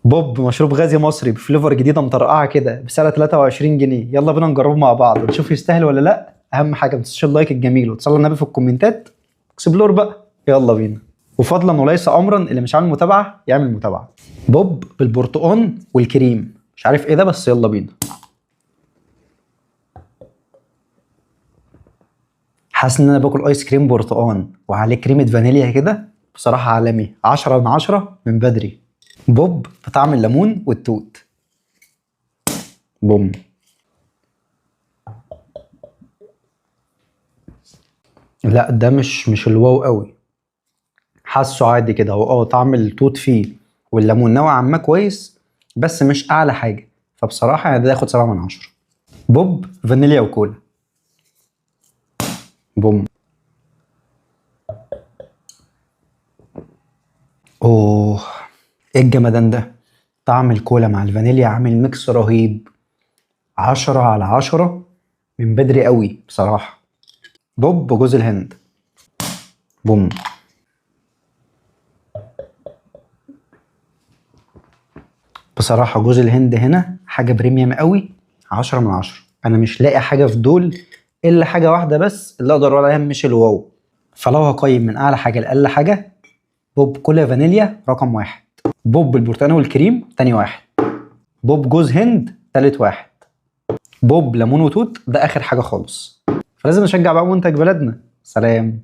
بوب مشروب غازي مصري بفليفر جديده مطرقعه كده بسعر 23 جنيه. يلا بينا نجربه مع بعض نشوف يستاهل ولا لا. اهم حاجه ما تنساش اللايك الجميل وتصلي على النبي في الكومنتات. اكسبلور بقى، يلا بينا. وفضلا وليس امرا اللي مش عامل متابعه يعمل متابعه. بوب بالبرتقال والكريم، مش عارف ايه ده بس يلا بينا. حاسس ان انا باكل ايس كريم برتقال وعليه كريمه فانيليا كده. بصراحه عالمي، 10 من 10 من بدري. بوب بطعم الليمون والتوت. بوم. لا ده مش الواو قوي. حاسه عادي كده، هو طعم التوت فيه والليمون نوعا ما كويس بس مش اعلى حاجه. فبصراحه يعني ده ياخد 7 من 10. بوب فانيليا وكولا. بوم. اوه، ايه الجمدان ده. طعم الكولا مع الفانيليا عامل ميكس رهيب. 10 على 10 من بدري قوي بصراحه. بوب جوز الهند. بوم. بصراحة جوز الهند هنا حاجة بريميوم قوي. 10 من 10. أنا مش لاقي حاجة في دول إلا حاجة واحدة بس اللي أقدر أقول عليها مش الواو. فلو هقيم من أعلى حاجة لأقل حاجة، بوب كولا فانيليا رقم 1، بوب البرتقال والكريم تاني 1، بوب جوز هند تالت 1، بوب ليمون وتوت ده آخر حاجة خالص. فلازم نشجع بقى منتج بلدنا. سلام.